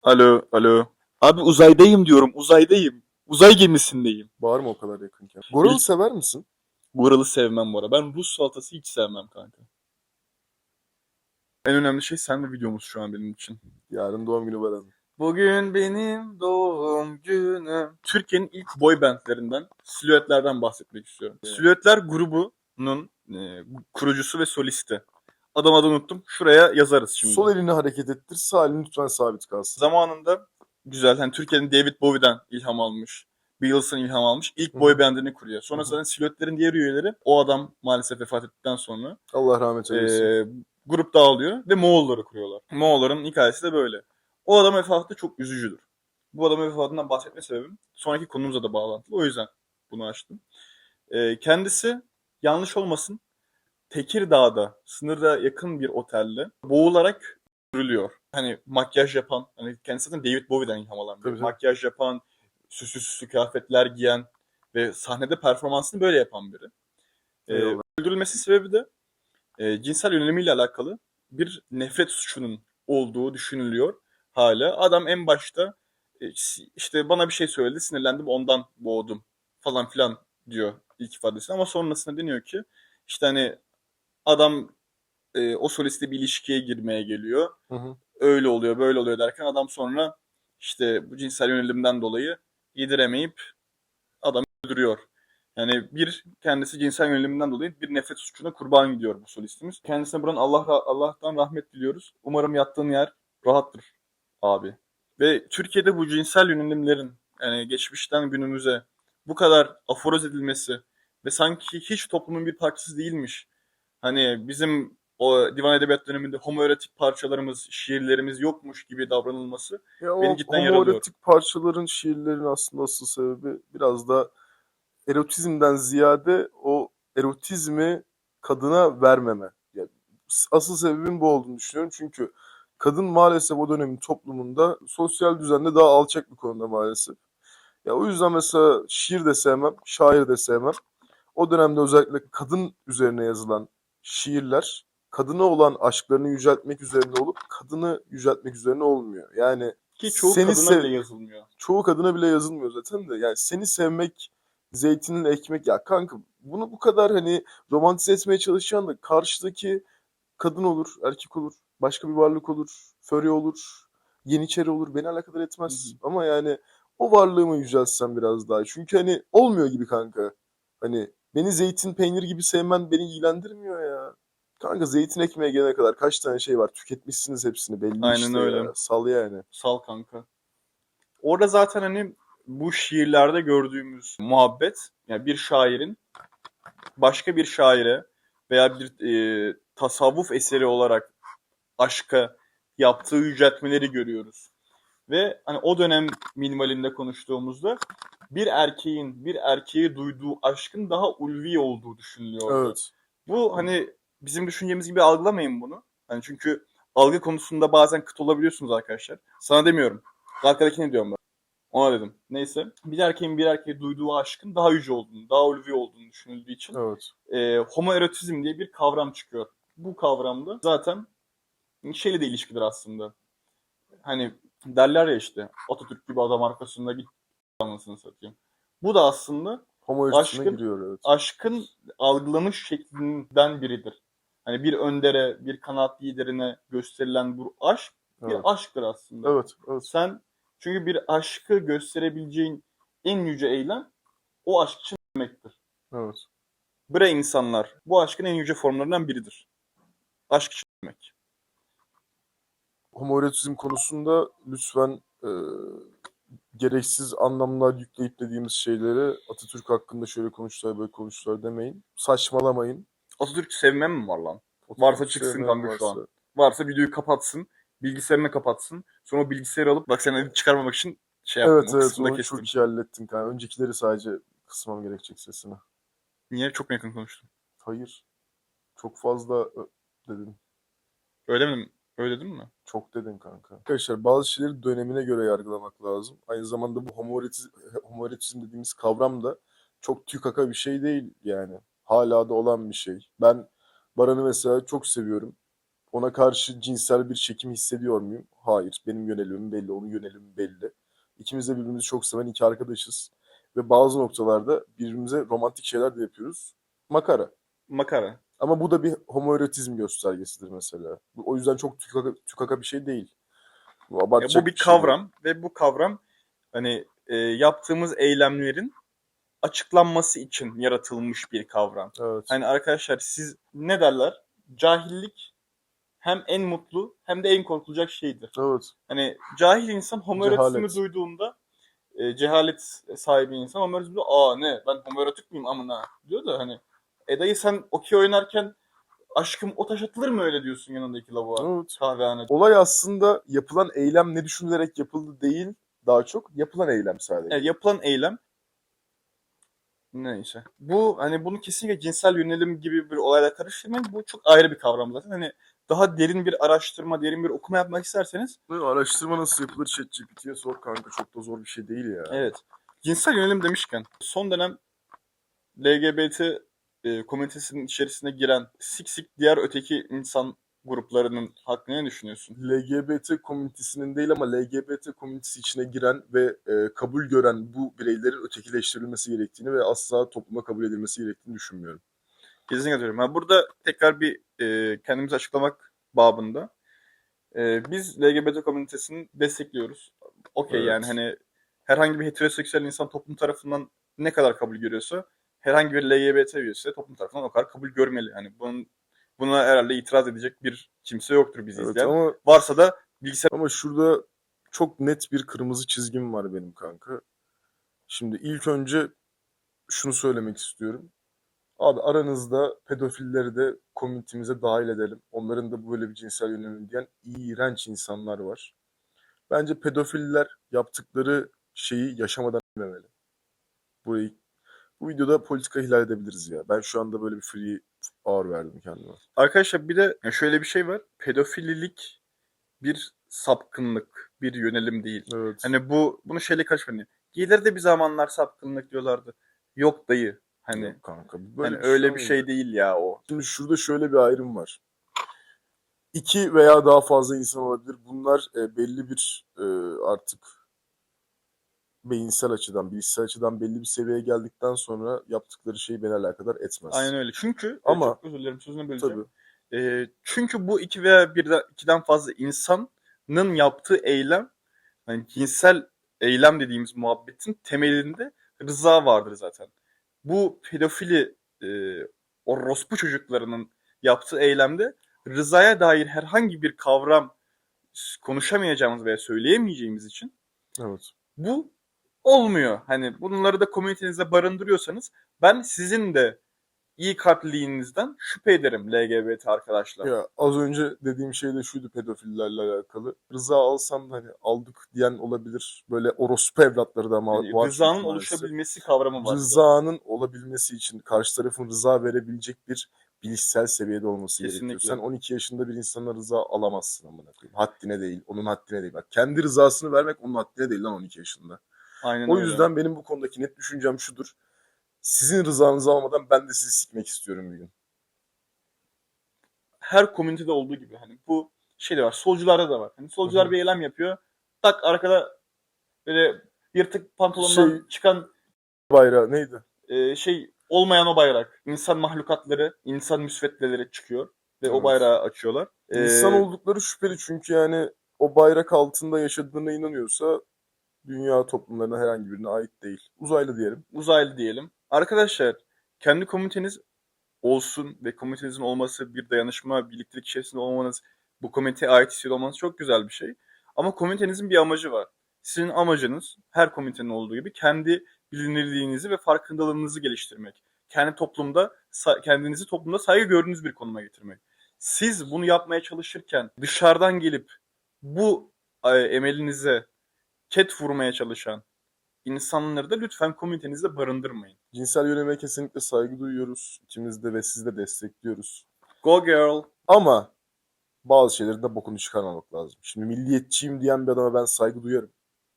Alo, alo. Abi uzaydayım diyorum, uzaydayım. Uzay gemisindeyim. Bağırma o kadar yakınken. Goralı İlk sever misin? Buralı sevmem bu arada. Ben Rus salatası hiç sevmem kanka. En önemli şey sen ve videomuz şu an benim için. Yarın doğum günü var hanım. Bugün benim doğum günüm. Türkiye'nin ilk boy bandlerinden, Silüetler'den bahsetmek istiyorum. Evet. Silüetler grubunun kurucusu ve solisti. Adını unuttum. Şuraya yazarız şimdi. Sol elini hareket ettir, sağ elini lütfen sabit kalsın. Zamanında güzel. Hani Türkiye'nin David Bowie'den ilham almış. Beatles'ın ilham almış. İlk Hı boy hı. bandini kuruyor. Sonra zaten Silüetlerin diğer üyeleri o adam maalesef vefat ettikten sonra Allah rahmet eylesin. grup dağılıyor ve Moğolları kuruyorlar. Moğolların hikayesi de böyle. O adam vefatı çok üzücüdür. Bu adamın vefatından bahsetme sebebim sonraki konumuza da bağlantılı. O yüzden bunu açtım. Kendisi yanlış olmasın Tekirdağ'da sınıra yakın bir otelde boğularak öldürülüyor. Hani makyaj yapan, hani kendisi zaten David Bowie'den ilham alan biri. Tabii canım. Makyaj yapan, süslü süslü kıyafetler giyen ve sahnede performansını böyle yapan biri. Eyvallah. Öldürülmesi sebebi de cinsel yönelimiyle alakalı bir nefret suçunun olduğu düşünülüyor hala. Adam en başta işte bana bir şey söyledi, sinirlendim, ondan boğdum falan filan diyor ilk ifadesinde. Ama sonrasında deniyor ki işte hani adam o solistle bir ilişkiye girmeye geliyor. Hı hı. Öyle oluyor, böyle oluyor derken adam sonra işte bu cinsel yönelimden dolayı yediremeyip adam öldürüyor. Yani bir kendisi cinsel yöneliminden dolayı bir nefret suçuna kurban gidiyor bu solistimiz. Kendisine buradan Allah'tan rahmet diliyoruz. Umarım yattığın yer rahattır abi. Ve Türkiye'de bu cinsel yönelimlerin yani geçmişten günümüze bu kadar aforoz edilmesi ve sanki hiç toplumun bir parçası değilmiş. Hani bizim o divan edebiyat döneminde homoerotik parçalarımız, şiirlerimiz yokmuş gibi davranılması Ya beni o cidden yaralıyor. homoerotik parçaların, şiirlerin aslında asıl sebebi biraz da erotizmden ziyade o erotizmi kadına vermeme. Yani asıl sebebin bu olduğunu düşünüyorum. Çünkü kadın maalesef o dönemin toplumunda sosyal düzende daha alçak bir konuda maalesef. Ya o yüzden mesela şiir de sevmem, şair de sevmem. O dönemde özellikle kadın üzerine yazılan şiirler kadına olan aşklarını yüceltmek üzerine olup kadını yüceltmek üzerine olmuyor. Yani Ki çoğu kadına bile yazılmıyor. çoğu kadına bile yazılmıyor zaten de. Yani seni sevmek, zeytinin ekmek ya kanka bunu bu kadar hani romantize etmeye çalışan da karşıdaki kadın olur, erkek olur, başka bir varlık olur, före olur, yeniçeri olur beni alakadar Hı etmez. hı. Ama yani o varlığımı yüceltsem biraz daha. Çünkü hani olmuyor gibi kanka. Hani beni zeytin peynir gibi sevmen beni ilgilendirmiyor ya. Kanka zeytin ekmeğe gelene kadar kaç tane şey var. Tüketmişsiniz hepsini belli Aynen işte öyle. ya. Sal yani. Sal kanka. Orada zaten hani bu şiirlerde gördüğümüz muhabbet, yani bir şairin başka bir şaire veya bir tasavvuf eseri olarak aşka yaptığı yüceltmeleri görüyoruz. Ve hani o dönem minimalinde konuştuğumuzda bir erkeğin bir erkeğe duyduğu aşkın daha ulvi olduğu düşünülüyordu. Evet. Bu hani bizim düşüncemiz gibi algılamayın bunu. Hani çünkü algı konusunda bazen kıt olabiliyorsunuz arkadaşlar. Sana demiyorum. Arkadakine diyorum ben. Ona dedim. Neyse. Bir erkeğin bir erkeğe duyduğu aşkın daha yüce olduğunu, daha ulvi olduğunu düşünüldüğü için Evet. homoerotizm diye bir kavram çıkıyor. Bu kavramda zaten şeyle de ilişkidir aslında. Hani derler ya işte Atatürk gibi adam arkasında git anasını satayım. Bu da aslında Homoerotisme aşkın giriyor evet. aşkın algılanış şeklinden biridir. Hani bir öndere, bir kanaat liderine gösterilen bu aşk Evet. bir aşktır aslında. Evet. Evet. Sen çünkü bir aşkı gösterebileceğin en yüce eylem o aşk için demektir. Evet. Bre insanlar bu aşkın en yüce formlarından biridir. Aşk için demek. Homoerotizm konusunda lütfen gereksiz anlamlar yükleyip dediğimiz şeyleri Atatürk hakkında şöyle konuştular böyle konuştular demeyin. Saçmalamayın. Atatürk sevmem mi var lan? Varsa Atatürk çıksın sevmeyen kanka şu an. varsa. Varsa videoyu kapatsın. Bilgisayarını kapatsın. Sonra o bilgisayarı alıp bak sen edit çıkarmamak için şey yaptım. Evet O evet kısmını da onu kestim. çok iyi hallettin kanka. Öncekileri sadece kısmam gerekecek sesini. Niye? Çok mu yakın konuştum? Hayır. Çok fazla dedin. Öyle mi? Öyle dedim mi? Çok dedin kanka. Arkadaşlar bazı şeyleri dönemine göre yargılamak lazım. Aynı zamanda bu homoerotism dediğimiz kavram da çok tükaka bir şey değil yani. Hala da olan bir şey. Ben Baran'ı mesela çok seviyorum. Ona karşı cinsel bir çekim hissediyor muyum? Hayır. Benim yönelimim belli, onun yönelimi belli. İkimiz de birbirimizi çok seven iki arkadaşız. Ve bazı noktalarda birbirimize romantik şeyler de yapıyoruz. Makara. Makara. Ama bu da bir homoerotizm göstergesidir mesela. O yüzden çok tükaka bir şey değil. Bu Bu abartacak bir bir şey değil. kavram ve bu kavram hani yaptığımız eylemlerin açıklanması için yaratılmış bir kavram. Evet. Hani arkadaşlar siz ne derler? Cahillik hem en mutlu hem de en korkulacak şeydir. Evet. Hani cahil insan homoerotizmi Cehalet. duyduğunda cehalet sahibi insan homoerotizmi duyduğunda ne ben homoerotik miyim amına diyor da hani dayı sen okey oynarken aşkım o taş atılır mı öyle diyorsun yanındaki lavuğa Evet. kahvehane. Olay aslında yapılan eylem ne düşünülerek yapıldı değil, daha çok yapılan eylem sadece. Evet, yapılan eylem neyse. Bu hani bunu kesinlikle cinsel yönelim gibi bir olayla karıştırmayın. Bu çok ayrı bir kavram zaten. Hani daha derin bir araştırma, derin bir okuma yapmak isterseniz Araştırma nasıl yapılır ChatGPT'ye sor kanka, çok da zor bir şey değil ya. evet. Cinsel yönelim demişken son dönem LGBT komünitesinin içerisine giren sik diğer öteki insan gruplarının hakkında ne düşünüyorsun? LGBT komünitesinin değil ama LGBT komünitesi içine giren ve kabul gören bu bireylerin ötekileştirilmesi gerektiğini ve asla topluma kabul edilmesi gerektiğini düşünmüyorum. Kesinlikle diyorum. Ha, burada tekrar bir kendimizi açıklamak babında. Biz LGBT komünitesini destekliyoruz. Okey yani Evet. hani herhangi bir heteroseksüel insan toplum tarafından ne kadar kabul görüyorsa herhangi bir LGBT üyesi de toplum tarafından o kadar kabul görmeli. Hani buna herhalde itiraz edecek bir kimse yoktur bizi Evet izleyen. ama Varsa da bilgisayar şurada çok net bir kırmızı çizgim var benim kanka. Şimdi ilk önce şunu söylemek istiyorum. Abi aranızda pedofilleri de komünitemize dahil edelim. Onların da böyle bir cinsel yönelim diyen iğrenç insanlar var. Bence pedofiller yaptıkları şeyi yaşamadan ölmemeli. Burayı, bu videoda politika ihlal edebiliriz ya. Ben şu anda böyle bir free ağır verdim kendime. arkadaşlar bir de şöyle bir şey var. Pedofililik bir sapkınlık, bir yönelim değil. Evet. Hani bunu şeyle karışmayın. İleride bir zamanlar sapkınlık diyorlardı. Yok dayı. Hani Yok kanka. hani Böyle bir şey öyle bir şey olmayacak. değil ya o. Şimdi şurada şöyle bir ayrım var. İki veya daha fazla insan olabilir. Bunlar belli bir artık beyinsel açıdan, bilişsel açıdan belli bir seviyeye geldikten sonra yaptıkları şey beni alakadar etmez. Aynen öyle. Çünkü Ama çok özür dilerim sözünü tabii böleceğim. Çünkü bu iki veya ikiden fazla insanın yaptığı eylem hani cinsel eylem dediğimiz muhabbetin temelinde rıza vardır zaten. Bu pedofili orospu çocuklarının yaptığı eylemde rızaya dair herhangi bir kavram konuşamayacağımız veya söyleyemeyeceğimiz için evet. bu olmuyor. Hani bunları da komünitenizde barındırıyorsanız ben sizin de iyi kalpliliğinizden şüphe ederim LGBT arkadaşlar. Ya az önce dediğim şey de şuydu pedofillerle alakalı. Rıza alsam da hani aldık diyen olabilir. Böyle orospu evlatları da Yani var çünkü rızanın maalesef. oluşabilmesi kavramı var bir de. Rızanın olabilmesi için karşı tarafın rıza verebilecek bir bilişsel seviyede olması gerekiyor. Sen Kesinlikle. 12 yaşında bir insana rıza alamazsın amına koyayım. Haddine değil, onun haddine değil. Bak kendi rızasını vermek onun haddine değil lan 12 yaşında. Aynen O öyle. yüzden benim bu konudaki net düşüncem şudur. Sizin rızanızı almadan ben de sizi sikmek istiyorum bir gün. Her komünitede olduğu gibi hani bu şey de var. Solcularda da var. Hani Hı solcular hı. bir eylem yapıyor. Tak arkada böyle yırtık Şey pantolondan çıkan bayrağı neydi? şey olmayan o bayrak. İnsan mahlukatları, insan müsveddeleri çıkıyor ve o Evet. bayrağı açıyorlar. İnsan oldukları şüpheli çünkü yani o bayrak altında yaşadığına inanıyorsa dünya toplumlarına herhangi birine ait değil. Uzaylı diyelim. Uzaylı diyelim. Arkadaşlar kendi komüniteniz olsun ve komünitenizin olması bir dayanışma, birliktelik içerisinde olmanız, bu komüniteye ait hissediyor olmanız çok güzel bir şey. Ama komünitenizin bir amacı var. Sizin amacınız her komünitenin olduğu gibi kendi bilinirliğinizi ve farkındalığınızı geliştirmek. Kendinizi toplumda saygı gördüğünüz bir konuma getirmek. Siz bunu yapmaya çalışırken dışarıdan gelip bu emelinize ket vurmaya çalışan insanları da lütfen komünitenizde barındırmayın. Cinsel yönelime kesinlikle saygı duyuyoruz. İkimiz de ve siz de destekliyoruz. Go girl. Ama bazı şeylerin de bokunu çıkarmamak lazım. Şimdi milliyetçiyim diyen bir adama ben saygı duyarım.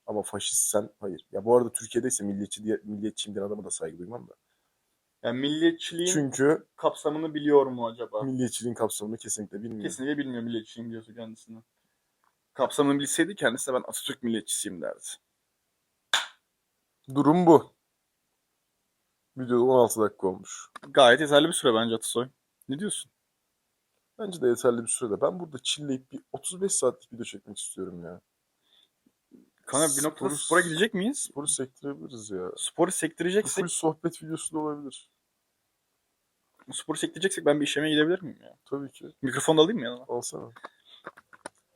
Ama faşistsen hayır. Ya bu arada Türkiye'deyse milliyetçiyim diyen adama da saygı duymam da. Yani milliyetçiliğin Çünkü kapsamını biliyor mu acaba? milliyetçiliğin kapsamını kesinlikle bilmiyor. Kesinlikle bilmiyor milliyetçiliğin diyorsa kendisine. Kapsamını bilseydi kendisi de ben Atatürk milliyetçisiyim derdi. Durum bu. Videoda 16 dakika olmuş. Gayet yeterli bir süre bence Atasoy. Ne diyorsun? Bence de yeterli bir sürede. Ben burada chillleyip bir 35 saatlik video çekmek istiyorum ya. Kanka bir noktada spora gidecek miyiz? Sporu sektirebiliriz ya. Sporu Bu sektireceksek, full sohbet videosu da olabilir. sporu sektireceksek ben bir işlemeye gidebilir miyim ya? Tabii ki. Mikrofonu da alayım mı yanıma? Alsana.